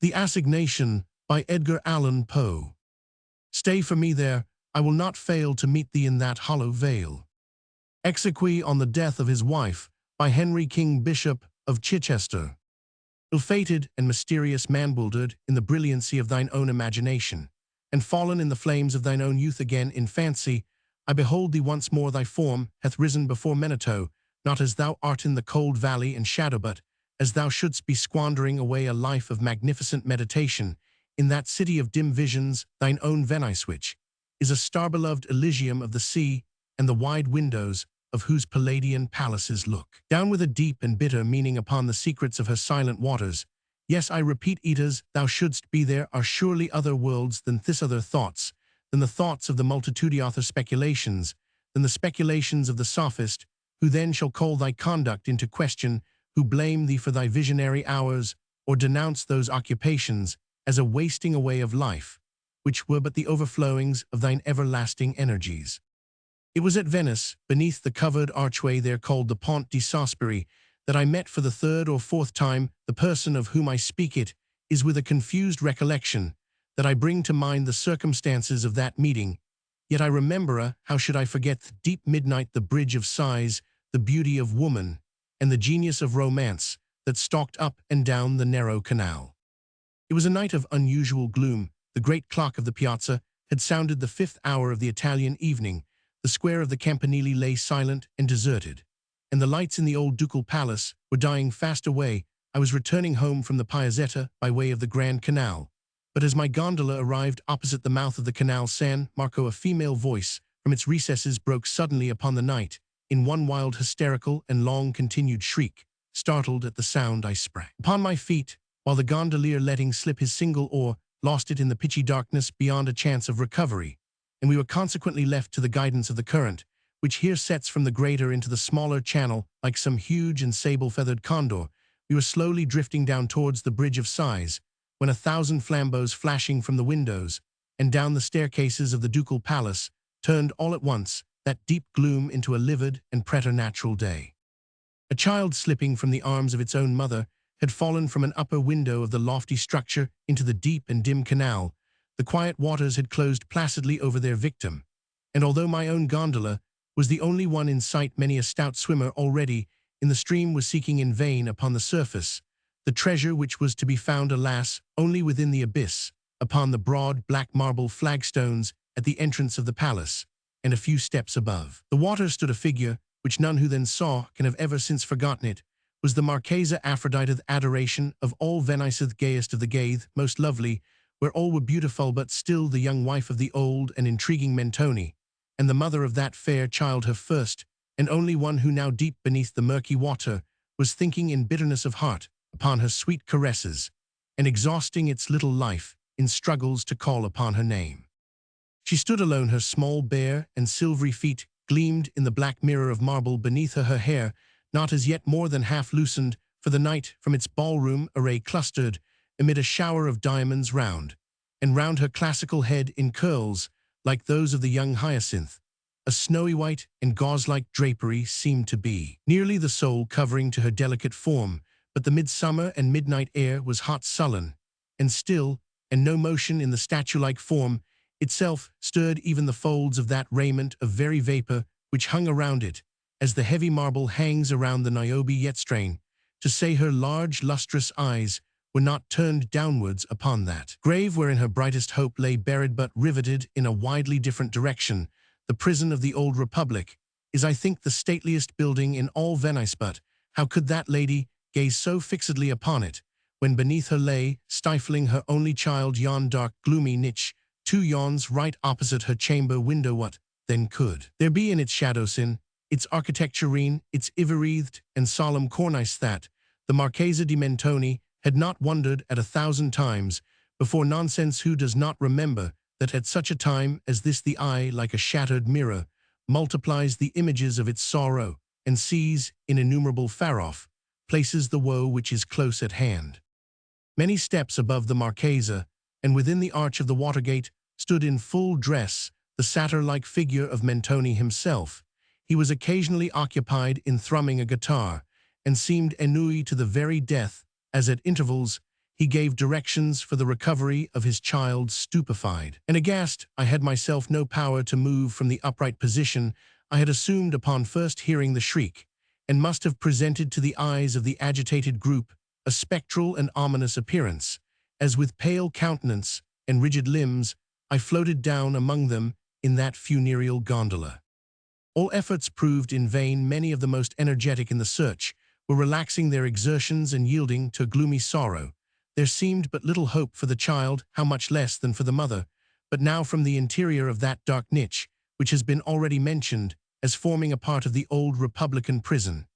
The Assignation by Edgar Allan Poe. Stay for me there, I will not fail to meet thee in that hollow vale. Exequy on the death of his wife by Henry King, Bishop of Chichester. Ill-fated and mysterious man bewildered in the brilliancy of thine own imagination, and fallen in the flames of thine own youth again in fancy, I behold thee once more, thy form hath risen before Menito, not as thou art in the cold valley and shadow, but as thou shouldst be squandering away a life of magnificent meditation in that city of dim visions, thine own Venice, which is a star-beloved Elysium of the sea, and the wide windows of whose Palladian palaces look down with a deep and bitter meaning upon the secrets of her silent waters. Yes, I repeat, Etas, thou shouldst be there are surely other worlds than this, other thoughts, than the thoughts of the multitude, speculations, than the speculations of the sophist, who then shall call thy conduct into question, who blame thee for thy visionary hours, or denounce those occupations as a wasting away of life, which were but the overflowings of thine everlasting energies. It was at Venice, beneath the covered archway there called the Pont di Sospiri, that I met for the third or fourth time the person of whom I speak. It is with a confused recollection that I bring to mind the circumstances of that meeting, yet I remember, how should I forget, the deep midnight, the bridge of sighs, the beauty of woman, and the genius of romance that stalked up and down the narrow canal. It was a night of unusual gloom. The great clock of the piazza had sounded the 5th hour of the Italian evening. The square of the Campanile lay silent and deserted, and the lights in the old ducal palace were dying fast away. I was returning home from the Piazzetta by way of the Grand Canal, but as my gondola arrived opposite the mouth of the Canal San Marco, a female voice from its recesses broke suddenly upon the night, in one wild, hysterical, and long-continued shriek. Startled at the sound, I sprang upon my feet, while the gondolier, letting slip his single oar, lost it in the pitchy darkness beyond a chance of recovery, and we were consequently left to the guidance of the current, which here sets from the greater into the smaller channel like some huge and sable-feathered condor. We were slowly drifting down towards the Bridge of Sighs, when 1,000 flambeaux flashing from the windows and down the staircases of the ducal palace turned all at once that deep gloom into a livid and preternatural day. A child slipping from the arms of its own mother had fallen from an upper window of the lofty structure into the deep and dim canal. The quiet waters had closed placidly over their victim, and although my own gondola was the only one in sight, many a stout swimmer already in the stream was seeking in vain upon the surface the treasure which was to be found, alas, only within the abyss, upon the broad black marble flagstones at the entrance of the palace, and a few steps above the water stood a figure which none who then saw can have ever since forgotten. It was the Marchesa Aphrodite, the adoration of all Venice, gayest of the gay, most lovely, where all were beautiful, but still the young wife of the old and intriguing Mentoni, and the mother of that fair child, her first and only one, who now deep beneath the murky water was thinking in bitterness of heart upon her sweet caresses, and exhausting its little life in struggles to call upon her name. She stood alone, her small, bare, and silvery feet gleamed in the black mirror of marble beneath her, her hair not as yet more than half loosened for the night from its ballroom array, clustered amid a shower of diamonds round, and round her classical head in curls like those of the young hyacinth. A snowy white and gauze-like drapery seemed to be nearly the sole covering to her delicate form, but the midsummer and midnight air was hot, sullen, and still, and no motion in the statue-like form itself stirred even the folds of that raiment of very vapor which hung around it, as the heavy marble hangs around the Niobe. Yet strain to say, her large lustrous eyes were not turned downwards upon that grave wherein her brightest hope lay buried, but riveted in a widely different direction. The prison of the old Republic is, I think, the stateliest building in all Venice, but how could that lady gaze so fixedly upon it, when beneath her lay, stifling her only child, yon dark gloomy niche, 2 yawns right opposite her chamber window? What, then, could there be in its shadows, in its architecturine, its ivy-wreathed and solemn cornice, that the Marchesa di Mentoni had not wondered at 1,000 times before? Nonsense! Who does not remember that at such a time as this the eye, like a shattered mirror, multiplies the images of its sorrow, and sees, in innumerable far-off places, the woe which is close at hand? Many steps above the Marchesa, and within the arch of the Watergate, stood in full dress the satyr-like figure of Mentoni himself. He was occasionally occupied in thrumming a guitar, and seemed ennuyé to the very death, as at intervals he gave directions for the recovery of his child stupefied. And aghast, I had myself no power to move from the upright position I had assumed upon first hearing the shriek, and must have presented to the eyes of the agitated group a spectral and ominous appearance, as with pale countenance and rigid limbs I floated down among them in that funereal gondola. All efforts proved in vain. Many of the most energetic in the search were relaxing their exertions and yielding to gloomy sorrow. There seemed but little hope for the child, how much less than for the mother, but now from the interior of that dark niche, which has been already mentioned as forming a part of the old Republican prison,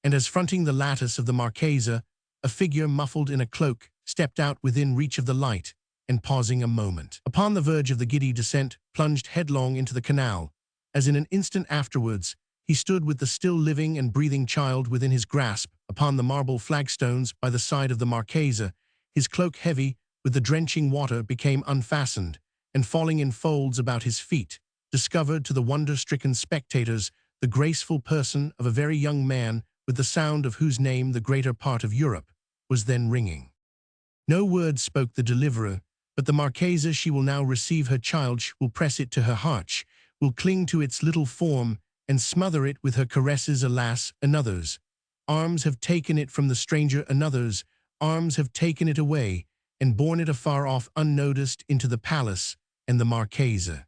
and as fronting the lattice of the Marchesa, a figure muffled in a cloak stepped out within reach of the light, and pausing a moment upon the verge of the giddy descent, plunged headlong into the canal. As in an instant afterwards, he stood with the still living and breathing child within his grasp upon the marble flagstones by the side of the Marchesa. His cloak, heavy with the drenching water, became unfastened, and falling in folds about his feet, discovered to the wonder-stricken spectators the graceful person of a very young man, with the sound of whose name the greater part of Europe was then ringing. No word spoke the deliverer, but the Marchesa, she will now receive her child, will press it to her heart, will cling to its little form and smother it with her caresses. Alas, another's arms have taken it from the stranger, another's arms have taken it away and borne it afar off unnoticed into the palace and the Marchesa.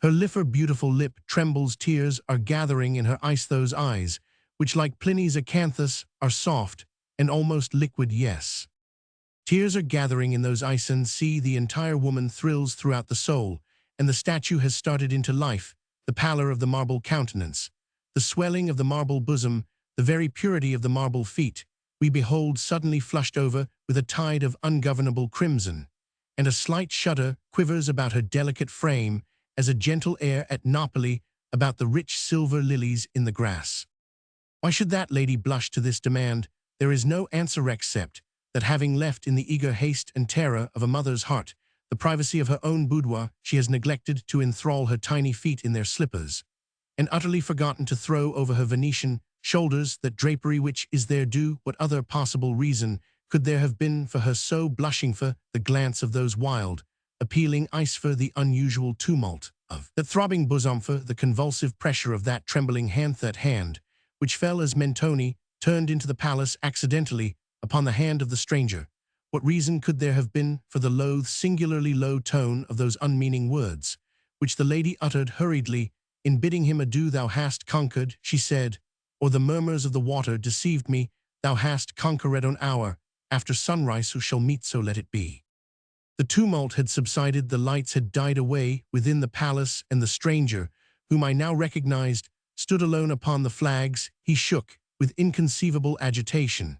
Her lifer beautiful lip trembles, tears are gathering in her ice, those eyes, which like Pliny's acanthus are soft and almost liquid, yes. Tears are gathering in those eyes, and see, the entire woman thrills throughout the soul, and the statue has started into life, the pallor of the marble countenance, the swelling of the marble bosom, the very purity of the marble feet, we behold suddenly flushed over with a tide of ungovernable crimson, and a slight shudder quivers about her delicate frame, as a gentle air at Napoli about the rich silver lilies in the grass. Why should that lady blush to this demand? There is no answer except that, having left in the eager haste and terror of a mother's heart the privacy of her own boudoir, she has neglected to enthrall her tiny feet in their slippers, and utterly forgotten to throw over her Venetian shoulders that drapery which is their due. What other possible reason could there have been for her so blushing? For the glance of those wild, appealing eyes, for the unusual tumult of that throbbing bosom, for the convulsive pressure of that trembling hand, that hand which fell as Mentoni turned into the palace accidentally upon the hand of the stranger. What reason could there have been for the low, singularly low tone of those unmeaning words, which the lady uttered hurriedly in bidding him adieu? Thou hast conquered, she said, or the murmurs of the water deceived me. Thou hast conquered an hour after sunrise, who shall meet, so let it be. The tumult had subsided, the lights had died away within the palace, and the stranger, whom I now recognized, stood alone upon the flags. He shook with inconceivable agitation,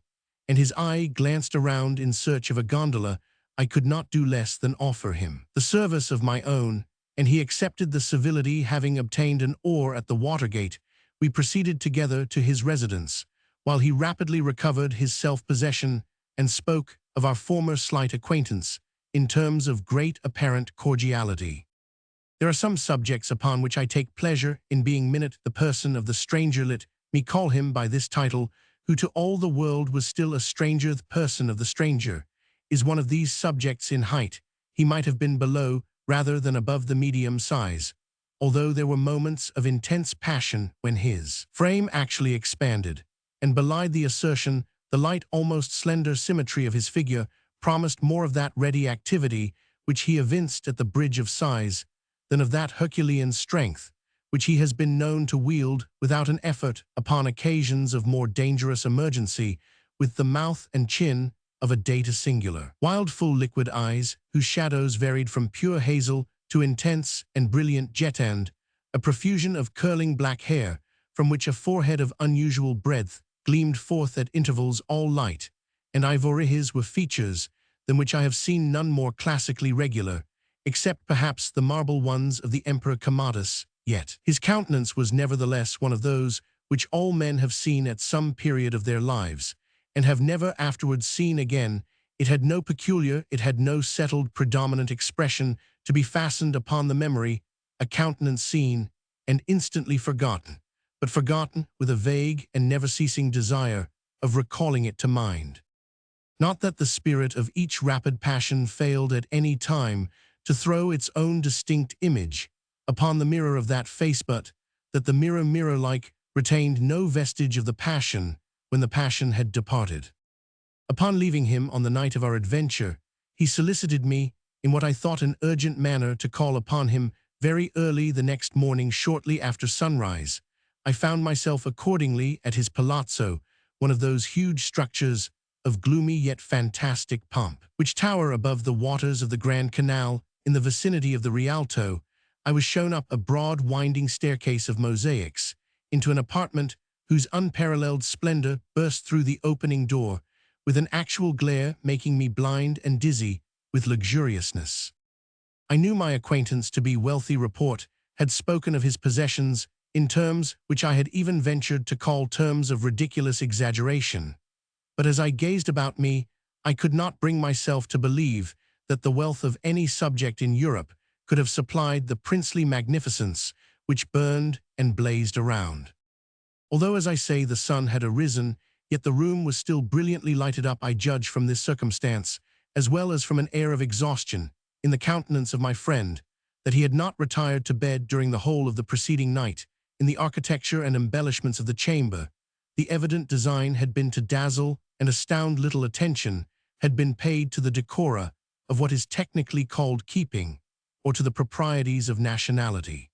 and his eye glanced around in search of a gondola. I could not do less than offer him the service of my own, and he accepted the civility. Having obtained an oar at the watergate, we proceeded together to his residence, while he rapidly recovered his self-possession and spoke of our former slight acquaintance in terms of great apparent cordiality. There are some subjects upon which I take pleasure in being minute. The person of the stranger, let me call him by this title, who to all the world was still a stranger. The person of the stranger is one of these subjects. In height he might have been below rather than above the medium size, although there were moments of intense passion when his frame actually expanded and belied the assertion. The light, almost slender symmetry of his figure promised more of that ready activity which he evinced at the bridge of sighs than of that Herculean strength which he has been known to wield without an effort upon occasions of more dangerous emergency, with the mouth and chin of a data singular. Wild, full, liquid eyes, whose shadows varied from pure hazel to intense and brilliant jet, and a profusion of curling black hair, from which a forehead of unusual breadth gleamed forth at intervals. All light and ivory his were features than which I have seen none more classically regular, except perhaps the marble ones of the Emperor Commodus. Yet his countenance was nevertheless one of those which all men have seen at some period of their lives, and have never afterwards seen again. It had no peculiar, it had no settled, predominant expression to be fastened upon the memory, a countenance seen and instantly forgotten, but forgotten with a vague and never-ceasing desire of recalling it to mind. Not that the spirit of each rapid passion failed at any time to throw its own distinct image upon the mirror of that face, but that the mirror mirror-like retained no vestige of the passion when the passion had departed. Upon leaving him on the night of our adventure, he solicited me, in what I thought an urgent manner, to call upon him very early the next morning shortly after sunrise. I found myself accordingly at his palazzo, one of those huge structures of gloomy yet fantastic pomp, which tower above the waters of the Grand Canal in the vicinity of the Rialto. I was shown up a broad winding staircase of mosaics into an apartment whose unparalleled splendor burst through the opening door with an actual glare, making me blind and dizzy with luxuriousness. I knew my acquaintance to be wealthy. Report had spoken of his possessions in terms which I had even ventured to call terms of ridiculous exaggeration. But as I gazed about me, I could not bring myself to believe that the wealth of any subject in Europe could have supplied the princely magnificence which burned and blazed around. Although, as I say, the sun had arisen, yet the room was still brilliantly lighted up. I judge from this circumstance, as well as from an air of exhaustion in the countenance of my friend, that he had not retired to bed during the whole of the preceding night. In the architecture and embellishments of the chamber, the evident design had been to dazzle and astound. Little attention had been paid to the decora of what is technically called keeping, or to the proprieties of nationality.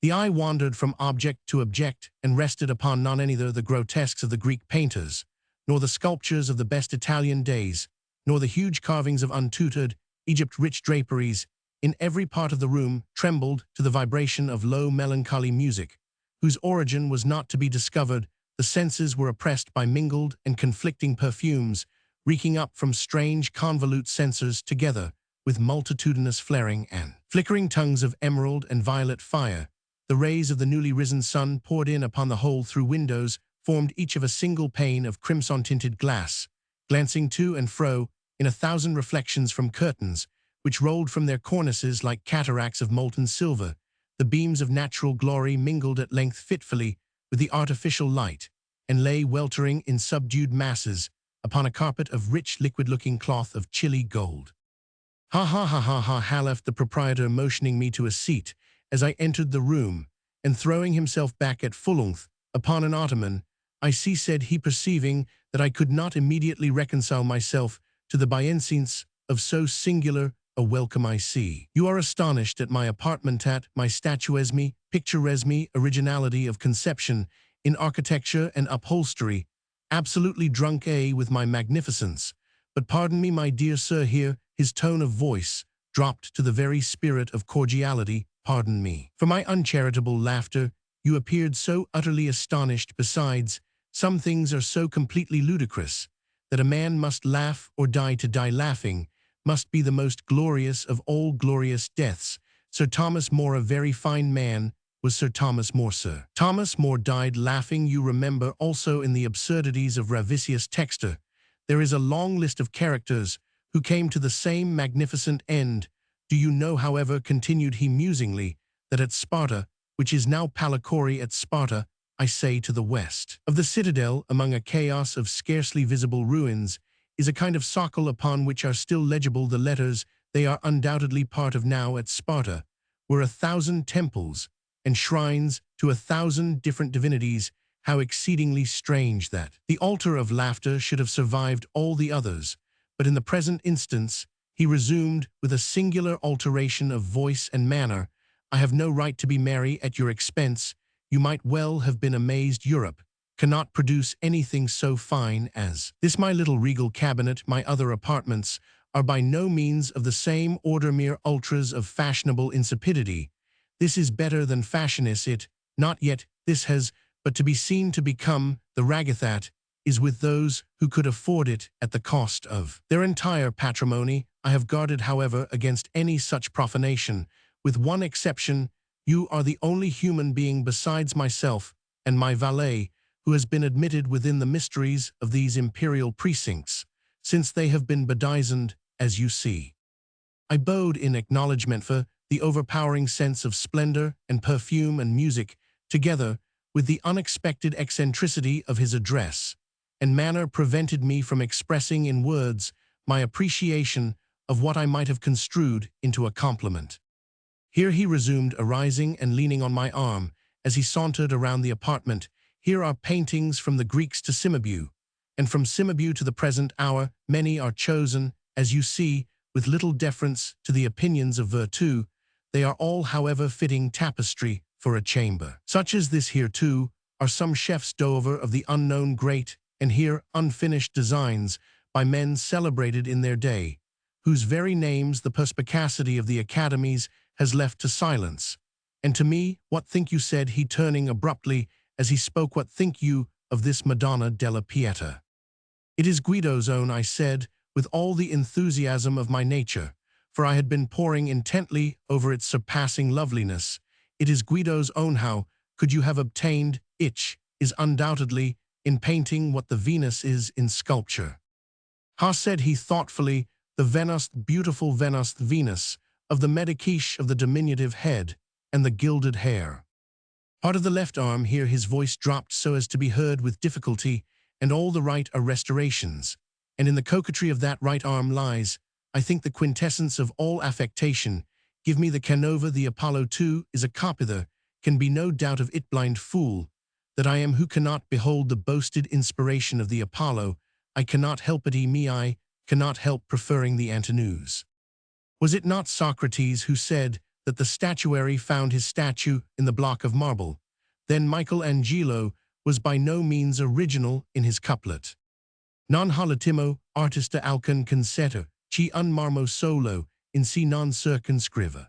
The eye wandered from object to object and rested upon none neither the grotesques of the Greek painters, nor the sculptures of the best Italian days, nor the huge carvings of untutored Egypt. Rich draperies in every part of the room trembled to the vibration of low melancholy music, whose origin was not to be discovered. The senses were oppressed by mingled and conflicting perfumes, reeking up from strange convolute censers together with multitudinous flaring and flickering tongues of emerald and violet fire. The rays of the newly risen sun poured in upon the whole through windows formed each of a single pane of crimson-tinted glass, glancing to and fro in 1,000 reflections from curtains, which rolled from their cornices like cataracts of molten silver. The beams of natural glory mingled at length fitfully with the artificial light, and lay weltering in subdued masses upon a carpet of rich liquid-looking cloth of chilly gold. "Ha ha ha ha ha ha," laughed the proprietor, motioning me to a seat as I entered the room, and throwing himself back at full length upon an ottoman. "I see," said he, perceiving that I could not immediately reconcile myself to the bienséance of so singular a welcome. "I see. You are astonished at my apartment, at my statuesque, picturesque originality of conception in architecture and upholstery, absolutely drunk with my magnificence. But pardon me, my dear sir," here his tone of voice dropped to the very spirit of cordiality, "pardon me for my uncharitable laughter. You appeared so utterly astonished. Besides, some things are so completely ludicrous that a man must laugh or die. To die laughing must be the most glorious of all glorious deaths. Sir Thomas More, a very fine man, was Sir Thomas More. Sir Thomas More died laughing. You remember also in the absurdities of Ravisius Textor, there is a long list of characters who came to the same magnificent end. Do you know, however," continued he musingly, "that at Sparta, which is now Palacory, at Sparta, I say, to the west of the citadel, among a chaos of scarcely visible ruins, is a kind of socle upon which are still legible the letters. They are undoubtedly part of now. At Sparta were 1,000 temples and shrines to 1,000 different divinities. How exceedingly strange that the altar of laughter should have survived all the others. But in the present instance," he resumed with a singular alteration of voice and manner, "I have no right to be merry at your expense. You might well have been amazed. Europe cannot produce anything so fine as this. My little regal cabinet, my other apartments, are by no means of the same order, mere ultras of fashionable insipidity. This is better than fashion is it, not yet. This has but to be seen to become. The ragathat is with those who could afford it at the cost of their entire patrimony. I have guarded, however, against any such profanation. With one exception, you are the only human being besides myself and my valet who has been admitted within the mysteries of these imperial precincts, since they have been bedizened, as you see." I bowed in acknowledgment for the overpowering sense of splendor and perfume and music, together with the unexpected eccentricity of his address, and manner prevented me from expressing in words my appreciation of what I might have construed into a compliment. Here he resumed, arising and leaning on my arm as he sauntered around the apartment. Here are paintings from the Greeks to Cimabue, and from Cimabue to the present hour many are chosen, as you see, with little deference to the opinions of virtue. They are all, however, fitting tapestry for a chamber. Such as this here, too, are some chefs d'oeuvre of the unknown great, and here unfinished designs by men celebrated in their day, whose very names the perspicacity of the academies has left to silence. And to me, what think you, said he, turning abruptly as he spoke, what think you of this Madonna della Pieta? It is Guido's own, I said, with all the enthusiasm of my nature, for I had been poring intently over its surpassing loveliness. It is Guido's own. How could you have obtained it? Is undoubtedly in painting what the Venus is in sculpture. Ha, said he thoughtfully, the Venus, beautiful Venus, Venus, of the medicache of the diminutive head and the gilded hair. Part of the left arm, here his voice dropped so as to be heard with difficulty, and all the right are restorations, and in the coquetry of that right arm lies, I think, the quintessence of all affectation. Give me the Canova, the Apollo too is a copy. There can be no doubt of it, blind fool, that I am who cannot behold the boasted inspiration of the Apollo. I cannot help it, I cannot help preferring the Antinous. Was it not Socrates who said that the statuary found his statue in the block of marble? Then Michelangelo was by no means original in his couplet. Non holitimo artista alcun concetter, chi un marmo solo, in si non circunscriva.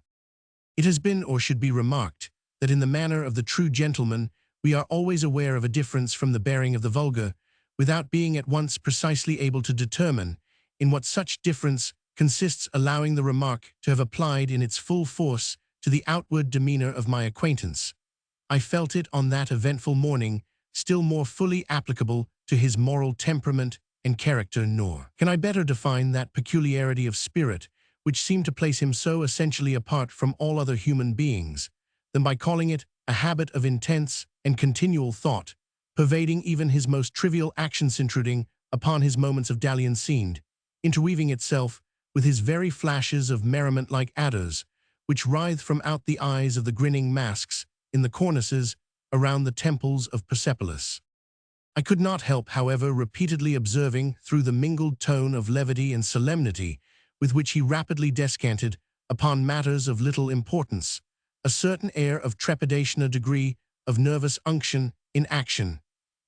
It has been or should be remarked that in the manner of the true gentleman we are always aware of a difference from the bearing of the vulgar, without being at once precisely able to determine in what such difference consists, allowing the remark to have applied in its full force to the outward demeanor of my acquaintance. I felt it on that eventful morning still more fully applicable to his moral temperament and character, nor can I better define that peculiarity of spirit which seemed to place him so essentially apart from all other human beings, than by calling it a habit of intense and continual thought, pervading even his most trivial actions, intruding upon his moments of dalliance, seemed, interweaving itself with his very flashes of merriment like adders, which writhed from out the eyes of the grinning masks in the cornices around the temples of Persepolis. I could not help, however, repeatedly observing, through the mingled tone of levity and solemnity with which he rapidly descanted upon matters of little importance, a certain air of trepidation, a degree of nervous unction in action,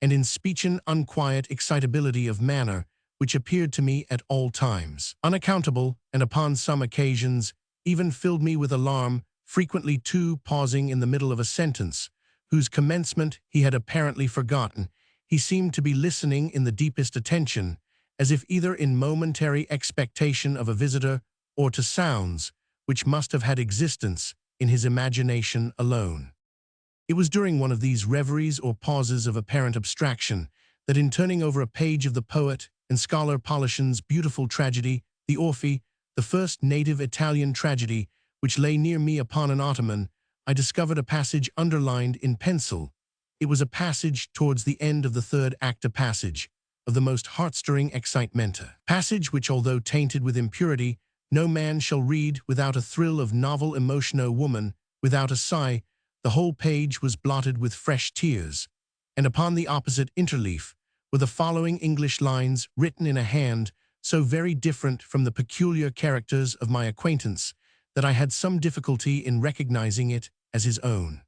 and in speech an unquiet excitability of manner, which appeared to me at all times unaccountable, and upon some occasions even filled me with alarm, frequently too pausing in the middle of a sentence, whose commencement he had apparently forgotten. He seemed to be listening in the deepest attention, as if either in momentary expectation of a visitor, or to sounds which must have had existence in his imagination alone. It was during one of these reveries or pauses of apparent abstraction that, in turning over a page of the poet and scholar Polition's beautiful tragedy, the Orphy, the first native Italian tragedy, which lay near me upon an ottoman, I discovered a passage underlined in pencil. It was a passage towards the end of the third act, a passage of the most heart-stirring excitement, a passage which, although tainted with impurity, no man shall read without a thrill of novel emotion. O woman, without a sigh, the whole page was blotted with fresh tears, and upon the opposite interleaf were the following English lines, written in a hand so very different from the peculiar characters of my acquaintance that I had some difficulty in recognizing it as his own.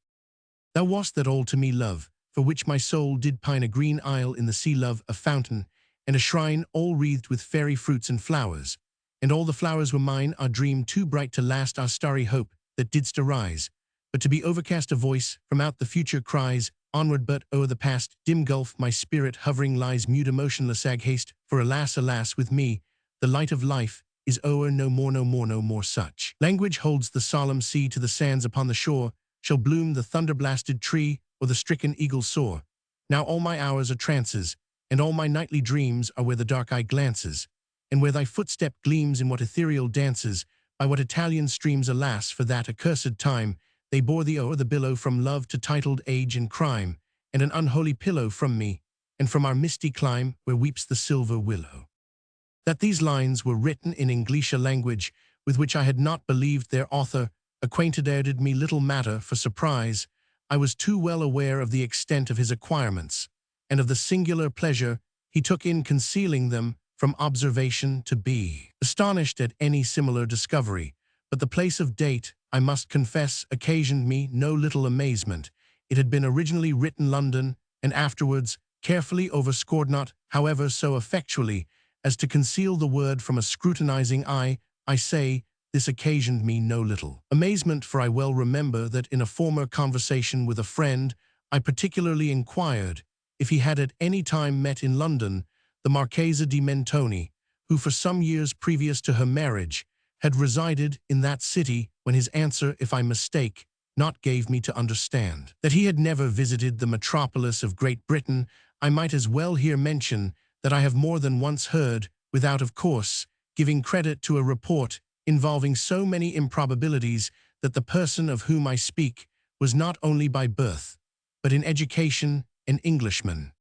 Thou wast that all to me, love, for which my soul did pine, a green isle in the sea, love, a fountain, and a shrine all wreathed with fairy fruits and flowers, and all the flowers were mine, our dream too bright to last, our starry hope that didst arise, but to be overcast. A voice from out the future cries, onward, but o'er the past dim gulf my spirit hovering lies, mute, emotionless, ag haste, for alas, alas, with me the light of life is o'er, no more, no more, no more. Such language holds the solemn sea to the sands upon the shore, shall bloom the thunder-blasted tree or the stricken eagle soar. Now all my hours are trances, and all my nightly dreams are where the dark eye glances, and where thy footstep gleams in what ethereal dances, by what Italian streams, alas, for that accursed time, they bore thee o'er the billow from love to titled age and crime, and an unholy pillow from me, and from our misty clime where weeps the silver willow. That these lines were written in English, a language with which I had not believed their author acquainted did me little matter for surprise. I was too well aware of the extent of his acquirements, and of the singular pleasure he took in concealing them from observation to be astonished at any similar discovery. But the place of date, I must confess, occasioned me no little amazement. It had been originally written London, and afterwards carefully overscored, not, however, so effectually as to conceal the word from a scrutinizing eye. I say, this occasioned me no little amazement, for I well remember that in a former conversation with a friend, I particularly inquired if he had at any time met in London the Marchesa di Mentoni, who for some years previous to her marriage had resided in that city, when his answer, if I mistake not, gave me to understand that he had never visited the metropolis of Great Britain. I might as well here mention that I have more than once heard, without, of course, giving credit to a report involving so many improbabilities, that the person of whom I speak was not only by birth, but in education, an Englishman.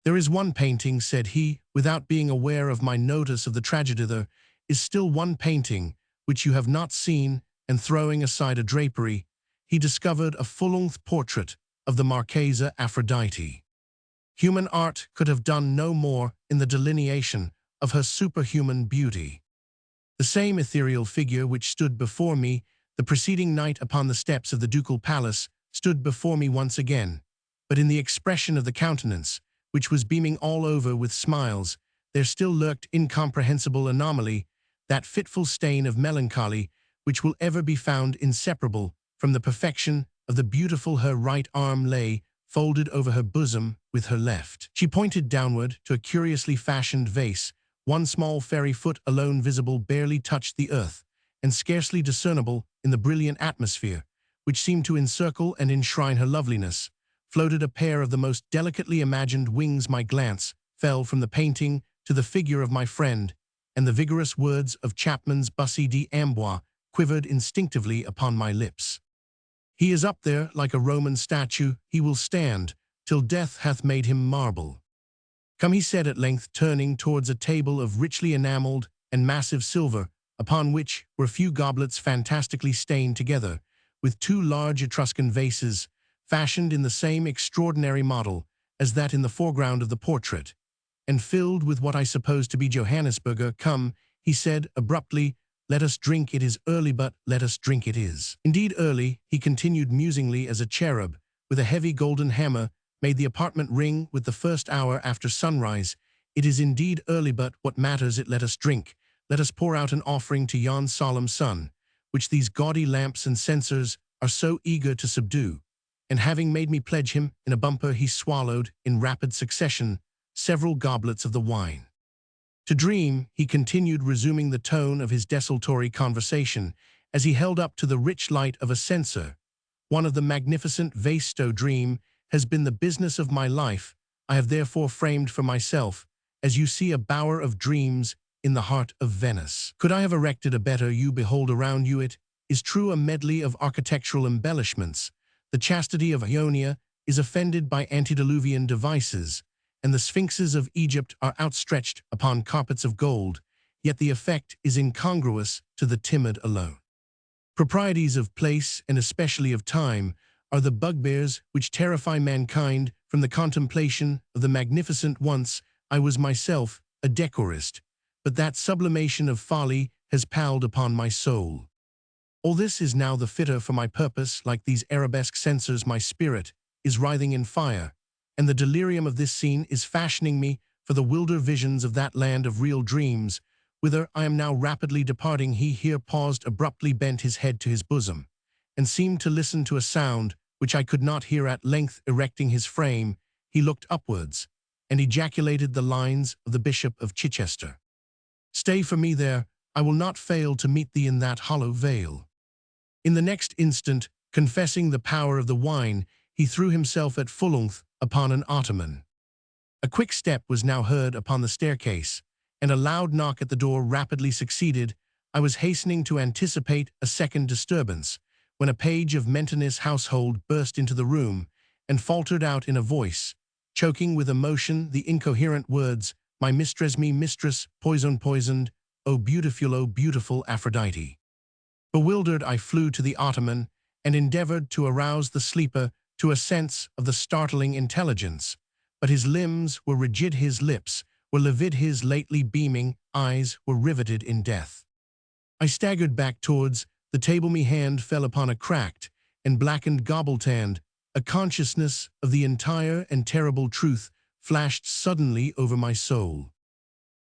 There is one painting, said he, without being aware of my notice of the tragedy, there is still one painting which you have not seen, and throwing aside a drapery, he discovered a full-length portrait of the Marchesa Aphrodite. Human art could have done no more in the delineation of her superhuman beauty. The same ethereal figure which stood before me the preceding night upon the steps of the ducal palace stood before me once again, but in the expression of the countenance, which was beaming all over with smiles, there still lurked incomprehensible anomaly, that fitful stain of melancholy which will ever be found inseparable from the perfection of the beautiful. Her right arm lay folded over her bosom, with her left. She pointed downward to a curiously fashioned vase. One small fairy foot alone visible barely touched the earth, and scarcely discernible in the brilliant atmosphere, which seemed to encircle and enshrine her loveliness, floated a pair of the most delicately imagined wings. My glance fell from the painting to the figure of my friend, and the vigorous words of Chapman's Bussy d'Amboise quivered instinctively upon my lips. He is up there like a Roman statue, he will stand till death hath made him marble. Come, he said at length, turning towards a table of richly enameled and massive silver, upon which were a few goblets fantastically stained together, with two large Etruscan vases, fashioned in the same extraordinary model as that in the foreground of the portrait, and filled with what I suppose to be Johannisberger. Come, he said abruptly, let us drink. It is early, but let us drink. It is indeed early, he continued musingly, as a cherub with a heavy golden hammer made the apartment ring with the first hour after sunrise. It is indeed early, but what matters it? Let us drink. Let us pour out an offering to yon solemn sun, which these gaudy lamps and censers are so eager to subdue. And having made me pledge him in a bumper, he swallowed, in rapid succession, several goblets of the wine. To dream, he continued, resuming the tone of his desultory conversation, as he held up to the rich light of a censer one of the magnificent vases. To dream has been the business of my life. I have therefore framed for myself, as you see, a bower of dreams in the heart of Venice. Could I have erected a better? You behold around you, it is true, a medley of architectural embellishments. The chastity of Ionia is offended by antediluvian devices, and the sphinxes of Egypt are outstretched upon carpets of gold, yet the effect is incongruous to the timid alone. Proprieties of place, and especially of time, are the bugbears which terrify mankind from the contemplation of the magnificent. Once I was myself a decorist, but that sublimation of folly has palled upon my soul. All this is now the fitter for my purpose. Like these arabesque censers, my spirit is writhing in fire, and the delirium of this scene is fashioning me for the wilder visions of that land of real dreams, whither I am now rapidly departing. He here paused abruptly, bent his head to his bosom, and seemed to listen to a sound which I could not hear. At length, erecting his frame, he looked upwards, and ejaculated the lines of the Bishop of Chichester. Stay for me there, I will not fail to meet thee in that hollow vale. In the next instant, confessing the power of the wine, he threw himself at full length upon an ottoman. A quick step was now heard upon the staircase, and a loud knock at the door rapidly succeeded. I was hastening to anticipate a second disturbance, when a page of Mentoni's household burst into the room, and faltered out in a voice choking with emotion the incoherent words, my mistress, me mistress, poison poisoned, oh beautiful Aphrodite. Bewildered, I flew to the ottoman and endeavored to arouse the sleeper to a sense of the startling intelligence. But his limbs were rigid, his lips were livid, his lately beaming eyes were riveted in death. I staggered back towards the table, me hand fell upon a cracked and blackened goblet, and a consciousness of the entire and terrible truth flashed suddenly over my soul.